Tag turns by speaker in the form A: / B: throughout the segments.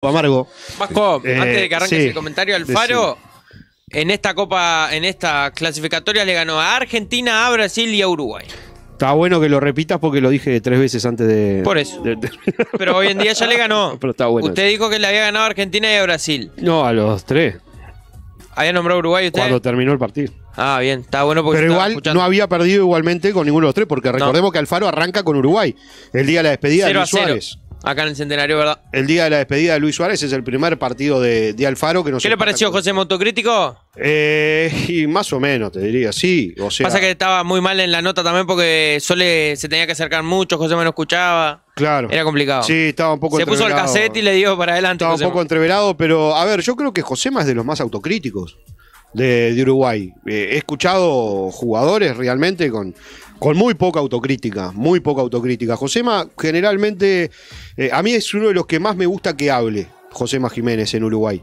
A: amargo.
B: Vasco, antes de que arranques
A: sí,
B: el comentario, Alfaro, en esta Copa, en esta clasificatoria le ganó a Argentina, a Brasil y a Uruguay.
A: Está bueno que lo repitas porque lo dije 3 veces antes de...
B: Por eso. Pero hoy en día ya le ganó.
A: Pero está bueno.
B: Usted dijo que le había ganado a Argentina y a Brasil.
A: No, a los 3.
B: ¿Había nombrado a Uruguay usted?
A: Cuando terminó el partido.
B: Ah, bien, está bueno porque
A: Pero
B: yo estaba
A: igual
B: escuchando.
A: no había perdido igualmente con ninguno de los 3 porque recordemos que Alfaro arranca con Uruguay. El día de la despedida de
B: 0 a
A: Luis
B: 0.
A: Suárez.
B: Acá en el Centenario, ¿verdad?
A: El día de la despedida de Luis Suárez es el primer partido de Alfaro que nos...
B: ¿Qué le pareció, José Motocrítico?
A: Y más o menos, te diría, sí. O sea,
B: Pasa que estaba muy mal en la nota también porque Sole se tenía que acercar mucho, José me no escuchaba.
A: claro.
B: Era complicado.
A: Sí, estaba un poco
B: Se puso el
A: entreverado.
B: cassette y le dio para adelante.
A: Estaba un
B: Josema.
A: poco entreverado, pero a ver, yo creo que Josema es de los más autocríticos de Uruguay. He escuchado jugadores realmente con muy poca autocrítica, muy poca autocrítica. Josema generalmente, a mí es uno de los que más me gusta que hable, Josema Jiménez en Uruguay.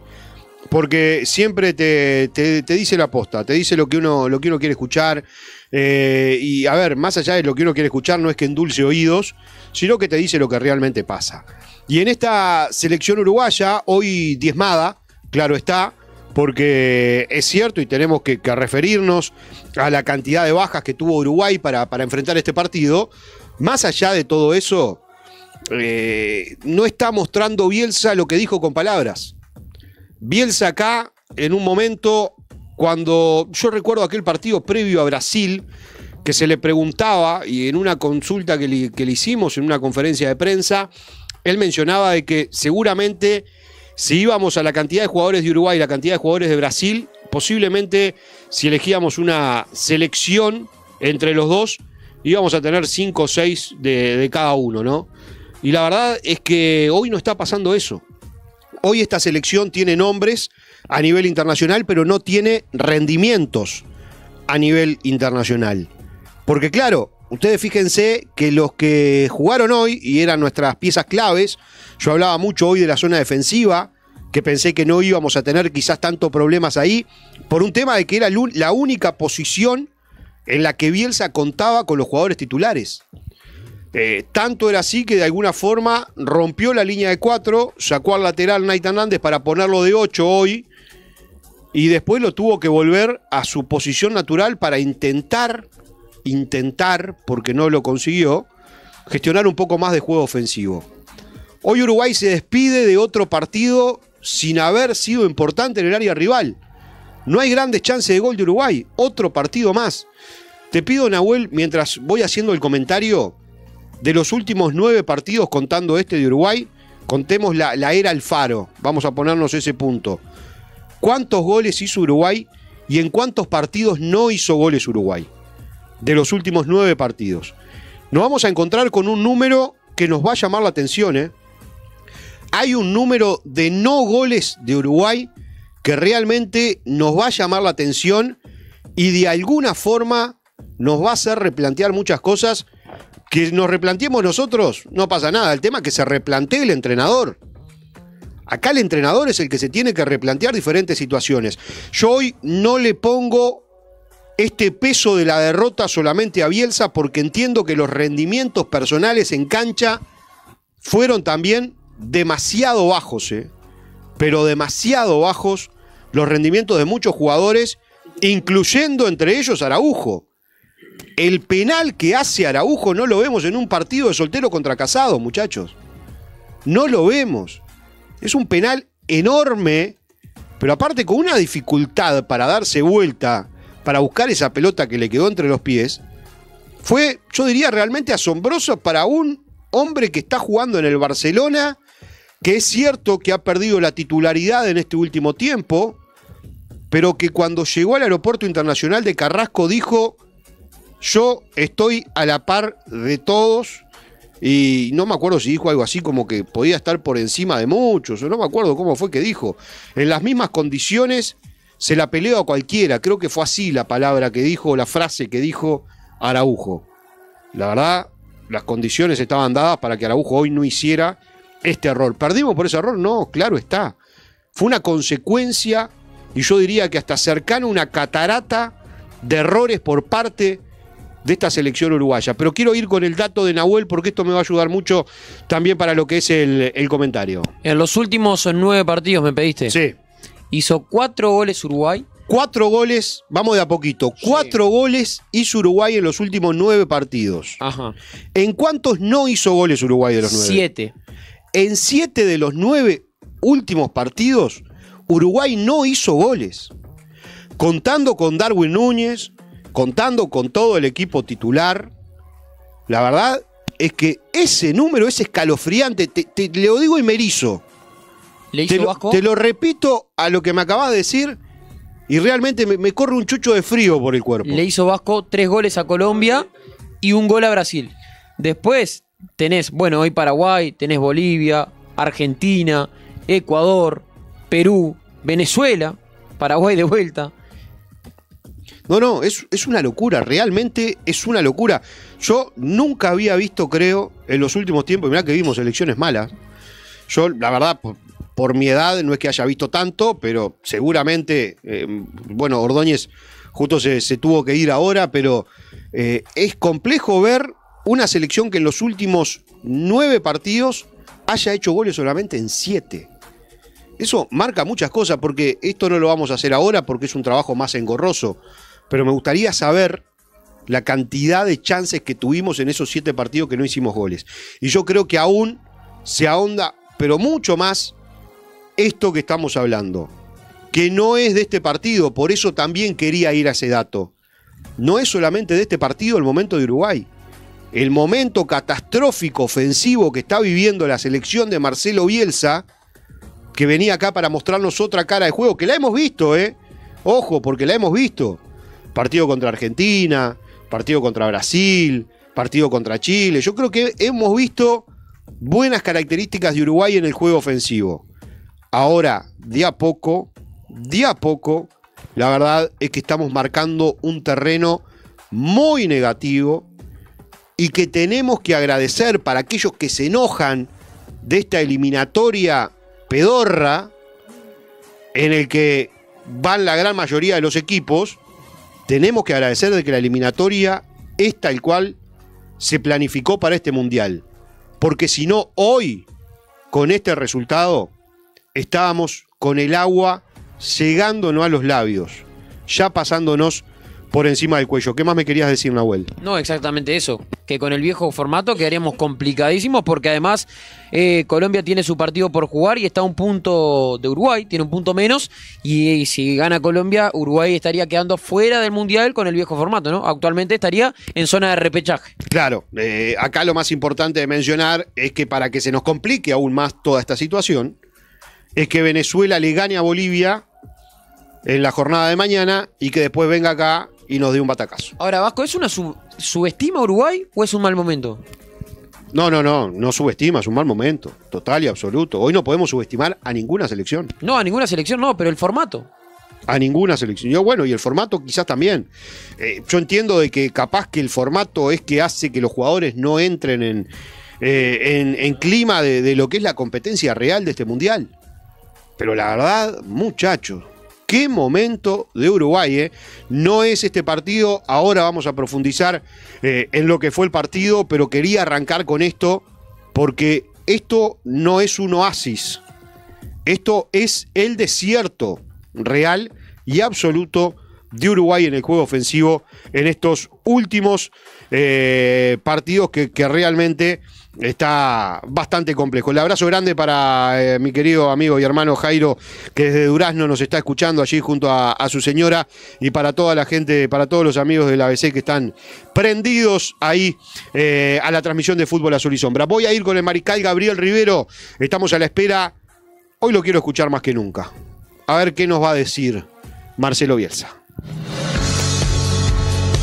A: Porque siempre te dice la posta, te dice lo que uno quiere escuchar. Y a ver, más allá de lo que uno quiere escuchar, no es que endulce oídos, sino que te dice lo que realmente pasa. Y en esta selección uruguaya, hoy diezmada, claro está, porque es cierto y tenemos que referirnos a la cantidad de bajas que tuvo Uruguay para enfrentar este partido. Más allá de todo eso, no está mostrando Bielsa lo que dijo con palabras. Bielsa acá, en un momento, cuando yo recuerdo aquel partido previo a Brasil, que se le preguntaba, y en una consulta que le hicimos, en una conferencia de prensa, él mencionaba de que seguramente si íbamos a la cantidad de jugadores de Uruguay y la cantidad de jugadores de Brasil, posiblemente si elegíamos una selección entre los dos, íbamos a tener 5 o 6 de cada uno, ¿no? Y la verdad es que hoy no está pasando eso. Hoy esta selección tiene nombres a nivel internacional, pero no tiene rendimientos a nivel internacional. Porque claro, ustedes fíjense que los que jugaron hoy y eran nuestras piezas claves, yo hablaba mucho hoy de la zona defensiva, que pensé que no íbamos a tener quizás tantos problemas ahí, por un tema de que era la única posición en la que Bielsa contaba con los jugadores titulares. Tanto era así que de alguna forma rompió la línea de 4, sacó al lateral Nathan Hernández para ponerlo de 8 hoy, y después lo tuvo que volver a su posición natural para intentar, porque no lo consiguió, gestionar un poco más de juego ofensivo. Hoy Uruguay se despide de otro partido sin haber sido importante en el área rival. No hay grandes chances de gol de Uruguay. Otro partido más. Te pido, Nahuel, mientras voy haciendo el comentario, de los últimos 9 partidos contando este de Uruguay, contemos la era Alfaro. Vamos a ponernos ese punto. ¿Cuántos goles hizo Uruguay y en cuántos partidos no hizo goles Uruguay? De los últimos 9 partidos. Nos vamos a encontrar con un número que nos va a llamar la atención, Hay un número de no goles de Uruguay que realmente nos va a llamar la atención y de alguna forma nos va a hacer replantear muchas cosas. Que nos replanteemos nosotros, no pasa nada. El tema es que se replantee el entrenador. Acá el entrenador es el que se tiene que replantear diferentes situaciones. Yo hoy no le pongo este peso de la derrota solamente a Bielsa porque entiendo que los rendimientos personales en cancha fueron también demasiado bajos, pero demasiado bajos los rendimientos de muchos jugadores, incluyendo entre ellos Araujo. El penal que hace Araujo no lo vemos en un partido de soltero contra Casado, muchachos. No lo vemos. Es un penal enorme, pero aparte con una dificultad para darse vuelta, para buscar esa pelota que le quedó entre los pies. Fue, yo diría, realmente asombroso para un hombre que está jugando en el Barcelona, que es cierto que ha perdido la titularidad en este último tiempo, pero que cuando llegó al aeropuerto internacional de Carrasco dijo: yo estoy a la par de todos, y no me acuerdo si dijo algo así como que podía estar por encima de muchos, o no me acuerdo cómo fue que dijo. En las mismas condiciones se la peleo a cualquiera, creo que fue así la palabra que dijo, la frase que dijo Araujo. La verdad, las condiciones estaban dadas para que Araujo hoy no hiciera este error. ¿Perdimos por ese error? No, claro está. Fue una consecuencia, y yo diría que hasta cercano a una catarata de errores por parte de esta selección uruguaya. Pero quiero ir con el dato de Nahuel porque esto me va a ayudar mucho también para lo que es el comentario.
B: En los últimos 9 partidos me pediste.
A: Sí.
B: Hizo 4 goles Uruguay.
A: 4 goles, vamos de a poquito. 4 goles hizo Uruguay en los últimos 9 partidos.
B: Ajá.
A: ¿En cuántos no hizo goles Uruguay de los 9?
B: 7.
A: En 7 de los 9 últimos partidos, Uruguay no hizo goles. Contando con Darwin Núñez, contando con todo el equipo titular, la verdad es que ese número es escalofriante. Te lo digo y me erizo.
B: ¿Le hizo Vasco?
A: Te lo repito a lo que me acabas de decir y realmente me corre un chucho de frío por el cuerpo.
B: Le hizo Vasco 3 goles a Colombia y 1 gol a Brasil. Después tenés, bueno, hoy Paraguay, tenés Bolivia, Argentina, Ecuador, Perú, Venezuela, Paraguay de vuelta.
A: No, es una locura, realmente es una locura. Yo nunca había visto, creo, en los últimos tiempos, mirá que vimos elecciones malas. Yo, la verdad, por mi edad, no es que haya visto tanto, pero seguramente, bueno, Ordóñez justo se tuvo que ir ahora, pero es complejo ver una selección que en los últimos 9 partidos haya hecho goles solamente en 7. Eso marca muchas cosas, porque esto no lo vamos a hacer ahora porque es un trabajo más engorroso, pero me gustaría saber la cantidad de chances que tuvimos en esos 7 partidos que no hicimos goles. Y yo creo que aún se ahonda, pero mucho más, esto que estamos hablando, que no es de este partido, por eso también quería ir a ese dato. No es solamente de este partido el momento de Uruguay. El momento catastrófico ofensivo que está viviendo la selección de Marcelo Bielsa, que venía acá para mostrarnos otra cara de juego, que la hemos visto, ojo, porque la hemos visto. Partido contra Argentina, partido contra Brasil, partido contra Chile. Yo creo que hemos visto buenas características de Uruguay en el juego ofensivo. Ahora, de a poco, la verdad es que estamos marcando un terreno muy negativo y que tenemos que agradecer para aquellos que se enojan de esta eliminatoria pedorra en el que van la gran mayoría de los equipos. Tenemos que agradecer de que la eliminatoria es tal cual se planificó para este mundial. Porque si no, hoy, con este resultado, estábamos con el agua llegándonos a los labios, ya pasándonos por encima del cuello. ¿Qué más me querías decir, Nahuel?
B: No, exactamente eso. Que con el viejo formato quedaríamos complicadísimos porque además Colombia tiene su partido por jugar y está a un punto de Uruguay, tiene un punto menos y si gana Colombia, Uruguay estaría quedando fuera del Mundial con el viejo formato, ¿no? Actualmente estaría en zona de repechaje.
A: Claro, acá lo más importante de mencionar es que para que se nos complique aún más toda esta situación, es que Venezuela le gane a Bolivia en la jornada de mañana y que después venga acá y nos dé un batacazo.
B: Ahora, Vasco, ¿es una subestima Uruguay o es un mal momento?
A: No subestima, es un mal momento, total y absoluto. Hoy no podemos subestimar a ninguna selección.
B: No, a ninguna selección no, pero el formato.
A: A ninguna selección. Y el formato quizás también. Yo entiendo de que capaz que el formato es que hace que los jugadores no entren en clima de lo que es la competencia real de este mundial. Pero la verdad, muchachos, qué momento de Uruguay, No es este partido, ahora vamos a profundizar en lo que fue el partido, pero quería arrancar con esto porque esto no es un oasis, esto es el desierto real y absoluto de Uruguay en el juego ofensivo en estos últimos partidos que realmente está bastante complejo. El abrazo grande para mi querido amigo y hermano Jairo, que desde Durazno nos está escuchando allí junto a su señora, y para toda la gente, para todos los amigos del ABC que están prendidos ahí a la transmisión de Fútbol Azul y Sombra. Voy a ir con el mariscal Gabriel Rivero, estamos a la espera, hoy lo quiero escuchar más que nunca. A ver qué nos va a decir Marcelo Bielsa.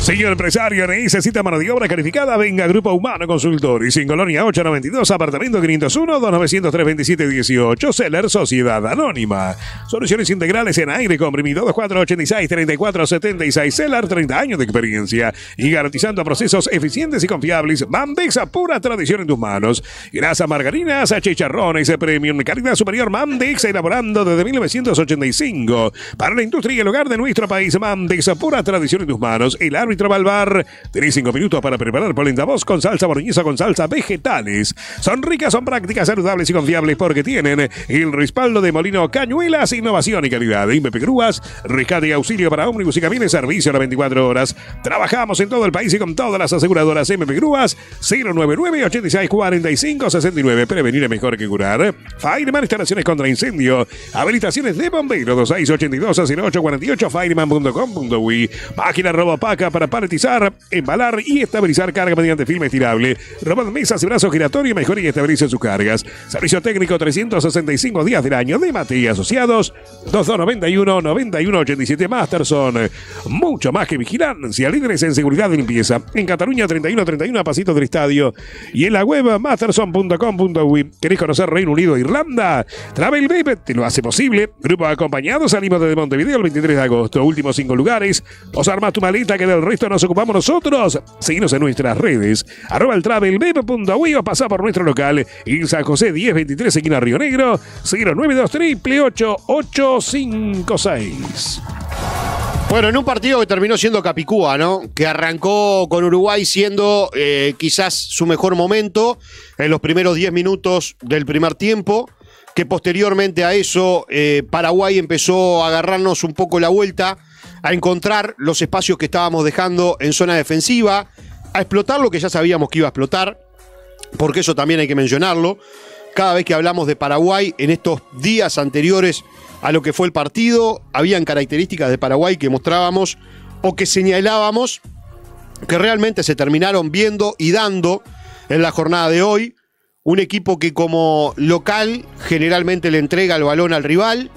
C: Señor empresario, necesita mano de obra calificada, venga a Grupo Humano Consultores. En Colonia 892, apartamento 501, 2903-2718, Seller Sociedad Anónima. Soluciones integrales en aire comprimido, 2486-3476, Seller, 30 años de experiencia y garantizando procesos eficientes y confiables. Mamdex, pura tradición en tus manos. Grasas, margarinas, chicharrones, premium, calidad superior. Mamdex, elaborando desde 1985. Para la industria y el hogar de nuestro país, Mamdex, pura tradición en tus manos. El árbitro árbitro Balbar. Tenés 5 minutos para preparar polenta voz con salsa boloñesa con salsa vegetales. Son ricas, son prácticas, saludables y confiables porque tienen el respaldo de Molino Cañuelas, innovación y calidad. IMP Grúas, rescate y auxilio para ómnibus y camiones, servicio a las 24 horas. Trabajamos en todo el país y con todas las aseguradoras. MP Grúas, 099-8645-69. Prevenir es mejor que curar. Fireman, instalaciones contra incendio. Habilitaciones de bomberos, 2682-0848, fireman.com.uy. Máquina Robopaca para paletizar, embalar y estabilizar carga mediante film estirable. Robot mesas y brazos giratorio, mejor y estabilice sus cargas. Servicio técnico 365 días del año de Mate y Asociados, 2291-9187 Masterson. Mucho más que vigilancia, líderes en seguridad y limpieza. En Cataluña 3131 a pasitos del estadio. Y en la web masterson.com.uy. ¿Querés conocer Reino Unido e Irlanda? Travel Baby te lo hace posible. Grupo acompañado, salimos desde Montevideo el 23 de agosto. Últimos 5 lugares. Os armas tu maleta que del resto nos ocupamos nosotros. Seguinos en nuestras redes. @eltravelbaby.uy o pasá por nuestro local. En San José 1023, esquina Río Negro. 092 88856.
A: Bueno, en un partido que terminó siendo Capicúa, ¿no? Que arrancó con Uruguay siendo quizás su mejor momento en los primeros 10 minutos del primer tiempo, que posteriormente a eso Paraguay empezó a agarrarnos un poco la vuelta, a encontrar los espacios que estábamos dejando en zona defensiva, a explotar lo que ya sabíamos que iba a explotar, porque eso también hay que mencionarlo. Cada vez que hablamos de Paraguay en estos días anteriores a lo que fue el partido, habían características de Paraguay que mostrábamos o que señalábamos que realmente se terminaron viendo y dando en la jornada de hoy. Un equipo que como local generalmente le entrega el balón al rival,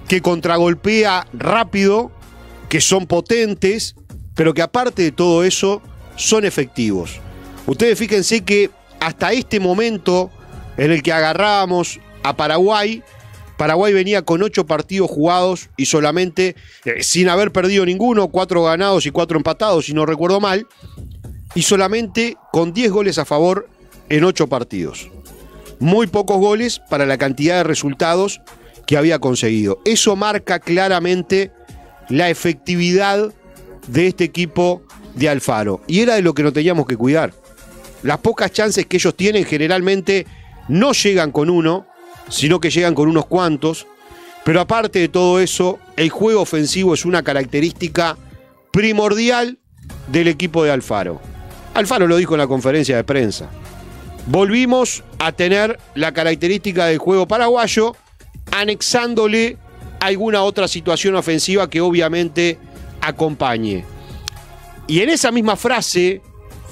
A: que contragolpea rápido, que son potentes, pero que aparte de todo eso son efectivos. Ustedes fíjense que hasta este momento en el que agarrábamos a Paraguay, Paraguay venía con 8 partidos jugados y solamente, sin haber perdido ninguno, 4 ganados y 4 empatados, si no recuerdo mal, y solamente con 10 goles a favor en 8 partidos. Muy pocos goles para la cantidad de resultados que había conseguido. Eso marca claramente la efectividad de este equipo de Alfaro. Y era de lo que nos teníamos que cuidar. Las pocas chances que ellos tienen generalmente no llegan con uno, sino que llegan con unos cuantos. Pero aparte de todo eso, el juego ofensivo es una característica primordial del equipo de Alfaro. Alfaro lo dijo en la conferencia de prensa. Volvimos a tener la característica del juego paraguayo, anexándole alguna otra situación ofensiva que obviamente acompañe. Y en esa misma frase,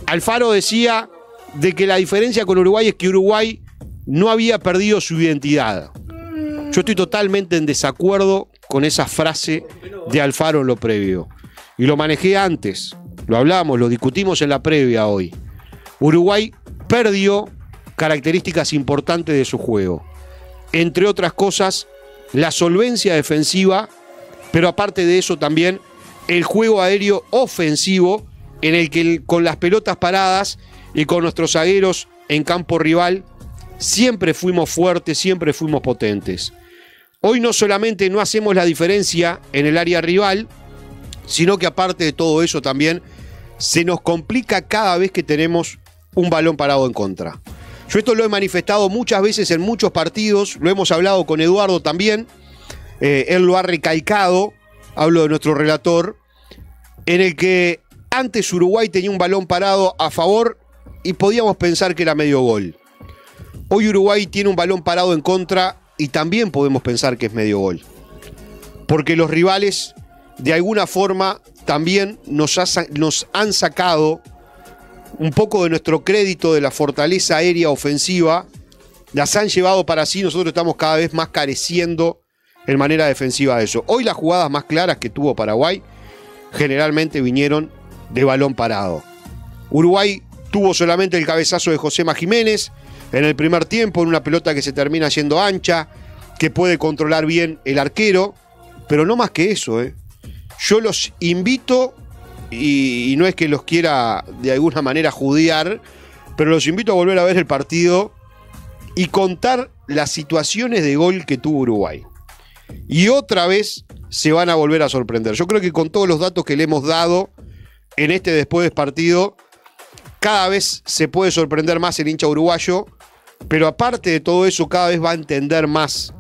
A: Alfaro decía de que la diferencia con Uruguay es que Uruguay no había perdido su identidad. Yo estoy totalmente en desacuerdo con esa frase de Alfaro en lo previo. Y lo manejé antes, lo hablamos, lo discutimos en la previa hoy. Uruguay perdió características importantes de su juego. Entre otras cosas, la solvencia defensiva, pero aparte de eso también el juego aéreo ofensivo, en el que con las pelotas paradas y con nuestros zagueros en campo rival siempre fuimos fuertes, siempre fuimos potentes. Hoy no solamente no hacemos la diferencia en el área rival, sino que aparte de todo eso también se nos complica cada vez que tenemos un balón parado en contra. Yo esto lo he manifestado muchas veces en muchos partidos, lo hemos hablado con Eduardo también, él lo ha recalcado, hablo de nuestro relator, en el que antes Uruguay tenía un balón parado a favor y podíamos pensar que era medio gol. Hoy Uruguay tiene un balón parado en contra y también podemos pensar que es medio gol. Porque los rivales, de alguna forma, también nos han sacado un poco de nuestro crédito de la fortaleza aérea ofensiva, las han llevado para sí, nosotros estamos cada vez más careciendo en manera defensiva de eso. Hoy las jugadas más claras que tuvo Paraguay generalmente vinieron de balón parado. Uruguay tuvo solamente el cabezazo de Josema Jiménez en el primer tiempo, en una pelota que se termina yendo ancha, que puede controlar bien el arquero, pero no más que eso. Yo los invito, y no es que los quiera de alguna manera judiar, pero los invito a volver a ver el partido y contar las situaciones de gol que tuvo Uruguay. Y otra vez se van a volver a sorprender. Yo creo que con todos los datos que le hemos dado en este después del partido, cada vez se puede sorprender más el hincha uruguayo, pero aparte de todo eso, cada vez va a entender más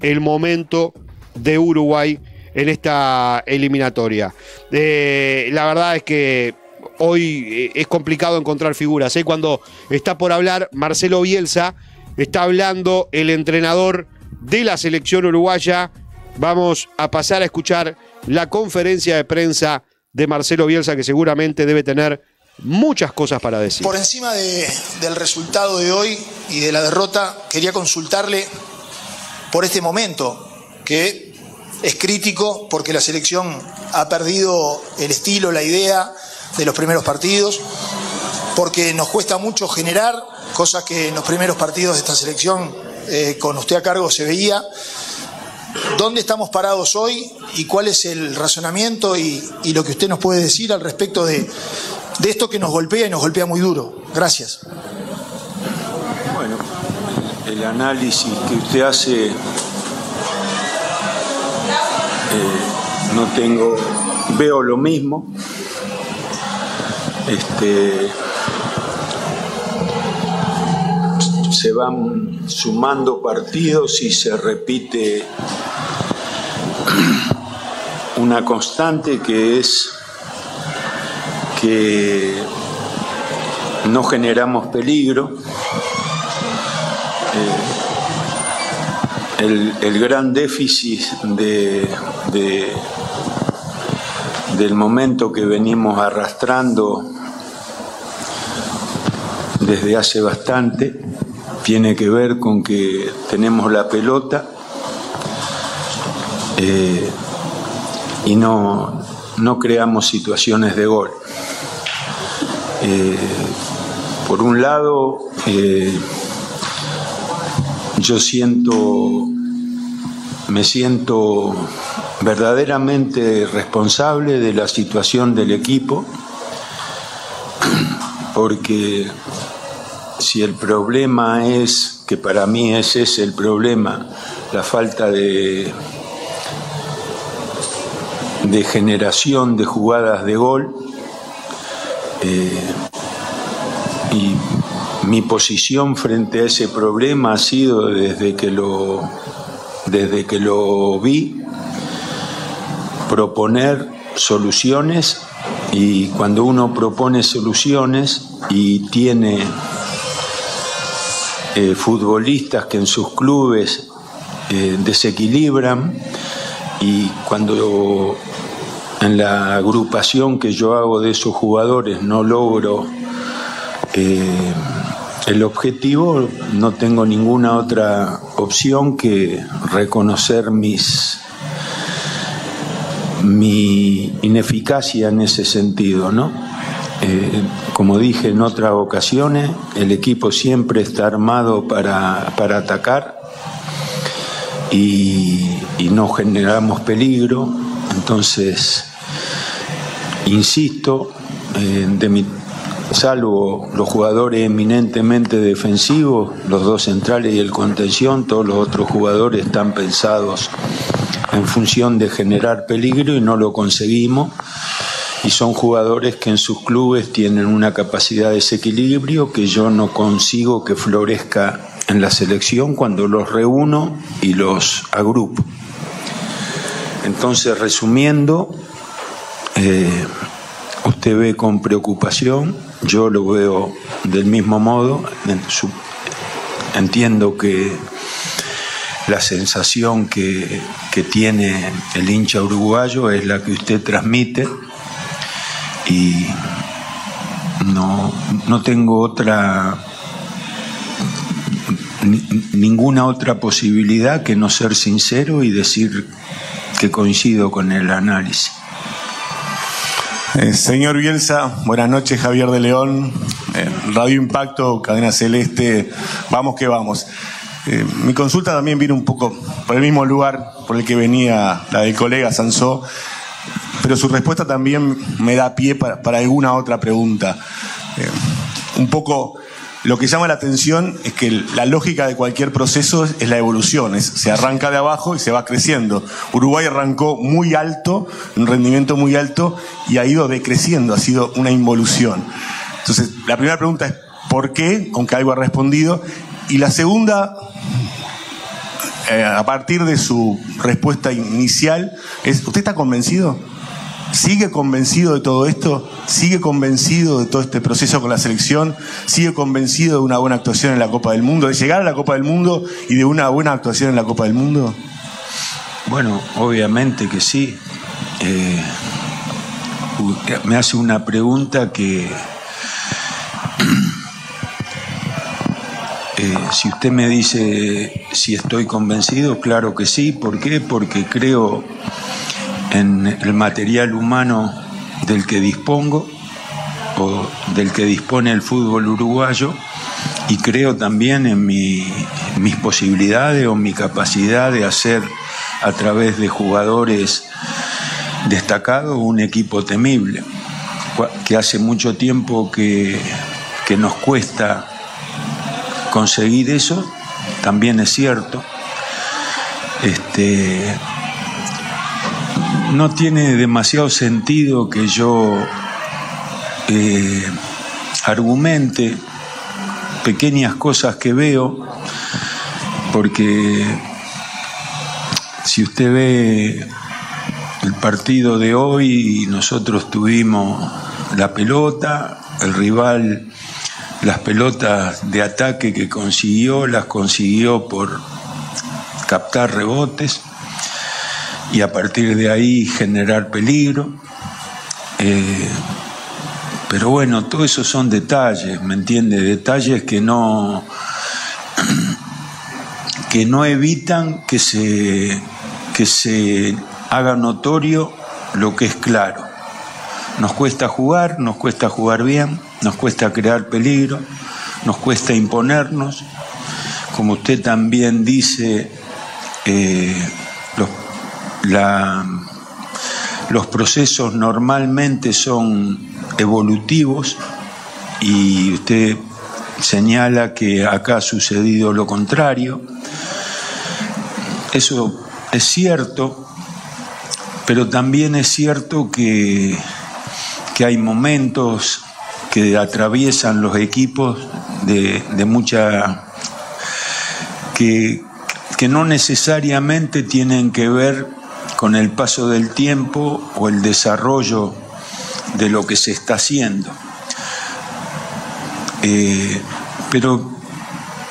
A: el momento de Uruguay en esta eliminatoria. La verdad es que hoy es complicado encontrar figuras. Cuando está por hablar Marcelo Bielsa, está hablando el entrenador de la selección uruguaya. Vamos a pasar a escuchar la conferencia de prensa de Marcelo Bielsa, que seguramente debe tener muchas cosas para decir.
D: Por encima del resultado de hoy y de la derrota, quería consultarle por este momento, que es crítico porque la selección ha perdido el estilo, la idea de los primeros partidos, porque nos cuesta mucho generar, cosas que en los primeros partidos de esta selección, con usted a cargo, se veía. ¿Dónde estamos parados hoy y cuál es el razonamiento y lo que usted nos puede decir al respecto de esto que nos golpea y nos golpea muy duro? Gracias.
E: Bueno, el análisis que usted hace, veo lo mismo. Se van sumando partidos y se repite una constante, que es que no generamos peligro. El gran déficit del momento que venimos arrastrando desde hace bastante tiene que ver con que tenemos la pelota y no creamos situaciones de gol. Por un lado, me siento verdaderamente responsable de la situación del equipo, porque si el problema es, que para mí ese es el problema, la falta de generación de jugadas de gol, y mi posición frente a ese problema ha sido desde que lo vi, proponer soluciones, y cuando uno propone soluciones y tiene futbolistas que en sus clubes desequilibran, y cuando en la agrupación que yo hago de esos jugadores no logro el objetivo, no tengo ninguna otra opción que reconocer mi ineficacia en ese sentido, ¿no? Como dije en otras ocasiones, el equipo siempre está armado para atacar y no generamos peligro. Entonces, insisto, salvo los jugadores eminentemente defensivos, los dos centrales y el contención, todos los otros jugadores están pensados en función de generar peligro y no lo conseguimos. Y son jugadores que en sus clubes tienen una capacidad de desequilibrio que yo no consigo que florezca en la selección cuando los reúno y los agrupo. Entonces, resumiendo, usted ve con preocupación, yo lo veo del mismo modo. Entiendo que la sensación que tiene el hincha uruguayo es la que usted transmite, y no tengo ninguna otra posibilidad que no ser sincero y decir que coincido con el análisis.
F: Señor Bielsa, buenas noches. Javier de León, Radio Impacto, Cadena Celeste, vamos que vamos. Mi consulta también viene un poco por el mismo lugar por el que venía la del colega Sansó, pero su respuesta también me da pie para alguna otra pregunta. Un poco Lo que llama la atención es que la lógica de cualquier proceso es la evolución, se arranca de abajo y se va creciendo. Uruguay arrancó muy alto, un rendimiento muy alto, y ha ido decreciendo, ha sido una involución. Entonces, la primera pregunta es ¿por qué? Aunque algo ha respondido. Y la segunda, a partir de su respuesta inicial, es ¿usted está convencido? ¿Sigue convencido de todo esto? ¿Sigue convencido de todo este proceso con la selección? ¿Sigue convencido de una buena actuación en la Copa del Mundo? ¿De llegar a la Copa del Mundo y de una buena actuación en la Copa del Mundo?
E: Bueno, obviamente que sí. Me hace una pregunta que... si usted me dice si estoy convencido, claro que sí. ¿Por qué? Porque creo en el material humano del que dispongo o del que dispone el fútbol uruguayo, y creo también en mis posibilidades o mi capacidad de hacer a través de jugadores destacados un equipo temible, que hace mucho tiempo que nos cuesta conseguir eso, también es cierto. No tiene demasiado sentido que yo argumente pequeñas cosas que veo, porque si usted ve el partido de hoy, nosotros tuvimos la pelota, el rival, las pelotas de ataque que consiguió, las consiguió por captar rebotes y a partir de ahí generar peligro. Pero bueno, todo eso son detalles, ¿me entiende? Detalles que no evitan que se haga notorio lo que es claro. Nos cuesta jugar bien, nos cuesta crear peligro, nos cuesta imponernos. Como usted también dice, los procesos normalmente son evolutivos y usted señala que acá ha sucedido lo contrario. Eso es cierto, pero también es cierto que hay momentos que atraviesan los equipos de mucha... que no necesariamente tienen que ver con el paso del tiempo o el desarrollo de lo que se está haciendo. Pero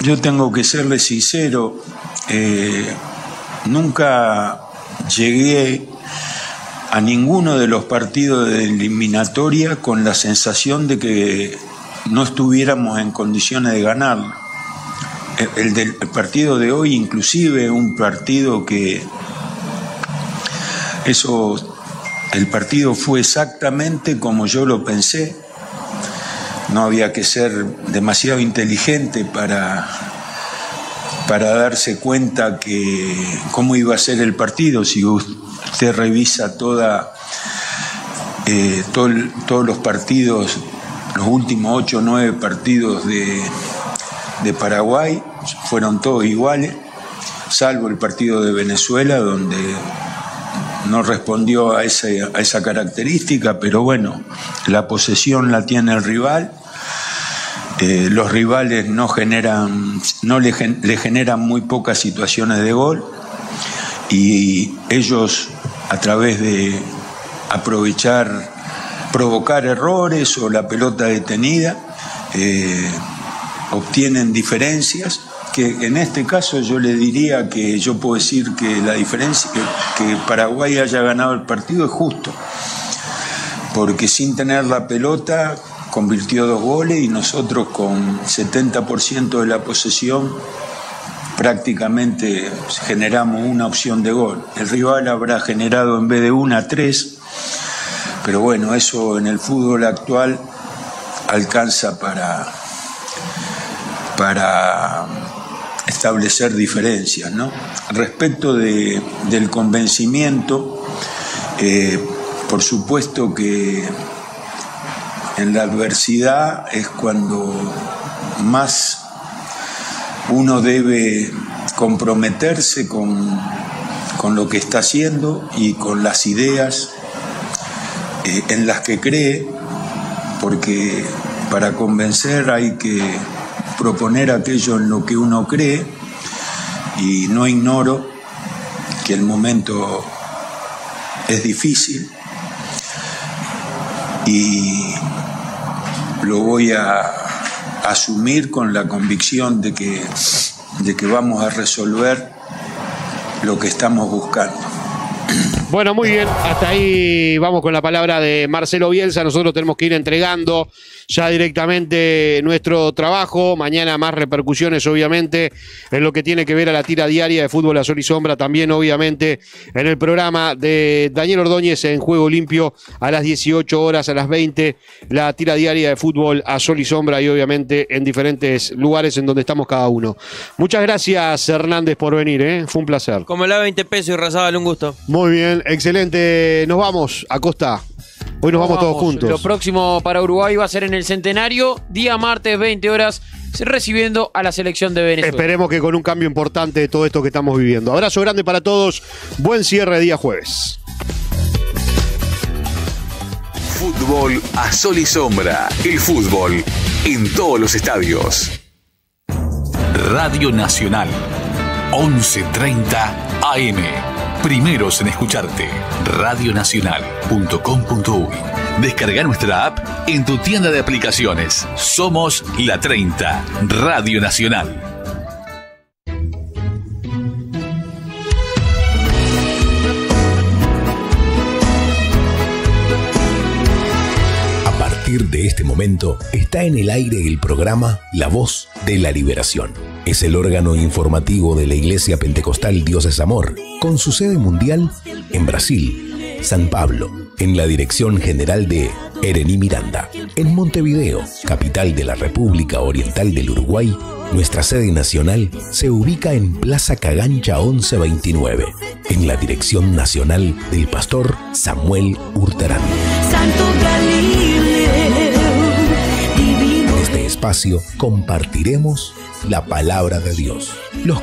E: yo tengo que serle sincero, nunca llegué a ninguno de los partidos de eliminatoria con la sensación de que no estuviéramos en condiciones de ganarlo. El partido de hoy, inclusive, un partido que el partido fue exactamente como yo lo pensé. No había que ser demasiado inteligente para darse cuenta que cómo iba a ser el partido. Si usted revisa todos los partidos, los últimos 8 o 9 partidos de Paraguay, fueron todos iguales, salvo el partido de Venezuela, donde no respondió a esa característica, pero bueno, la posesión la tiene el rival. Los rivales le generan muy pocas situaciones de gol y ellos, a través de provocar errores o la pelota detenida, obtienen diferencias, que en este caso yo le diría que yo puedo decir que la diferencia, que Paraguay haya ganado el partido es justo, porque sin tener la pelota convirtió 2 goles y nosotros con 70% de la posesión prácticamente generamos una opción de gol. El rival habrá generado en vez de 1, 3, pero bueno, eso en el fútbol actual alcanza para establecer diferencias, ¿no? Respecto del convencimiento, por supuesto que en la adversidad es cuando más uno debe comprometerse con lo que está haciendo y con las ideas en las que cree, porque para convencer hay que proponer aquello en lo que uno cree, y no ignoro que el momento es difícil y lo voy a asumir con la convicción de que vamos a resolver lo que estamos buscando.
A: Bueno, muy bien, hasta ahí vamos con la palabra de Marcelo Bielsa. Nosotros tenemos que ir entregando ya directamente nuestro trabajo. Mañana más repercusiones, obviamente, en lo que tiene que ver a la tira diaria de Fútbol a Sol y Sombra. También, obviamente, en el programa de Daniel Ordóñez en Juego Limpio a las 18 horas, a las 20, la tira diaria de Fútbol a Sol y Sombra, y obviamente en diferentes lugares en donde estamos cada uno. Muchas gracias, Hernández, por venir, ¿eh? Fue un placer.
G: Como la 20 pesos y Razábal, un gusto.
A: Muy bien, excelente. Nos vamos, Acosta. Hoy nos vamos todos juntos.
B: Lo próximo para Uruguay va a ser en el Centenario, día martes, 20 horas, recibiendo a la selección de Venezuela.
A: Esperemos que con un cambio importante de todo esto que estamos viviendo. Abrazo grande para todos. Buen cierre de día jueves.
H: Fútbol a Sol y Sombra. El fútbol en todos los estadios. Radio Nacional, 11:30 AM. Primeros en escucharte. Radionacional.com.uy. Descarga nuestra app en tu tienda de aplicaciones. Somos La 30, Radio Nacional.
I: A partir de este momento está en el aire el programa La Voz de la Liberación. Es el órgano informativo de la Iglesia Pentecostal Dios es Amor, con su sede mundial en Brasil, San Pablo, en la dirección general de Erení Miranda. En Montevideo, capital de la República Oriental del Uruguay, nuestra sede nacional se ubica en Plaza Cagancha 1129, en la dirección nacional del pastor Samuel Hurtarán.
J: Santo Galileo, divino.
I: En este espacio compartiremos la palabra de Dios. Los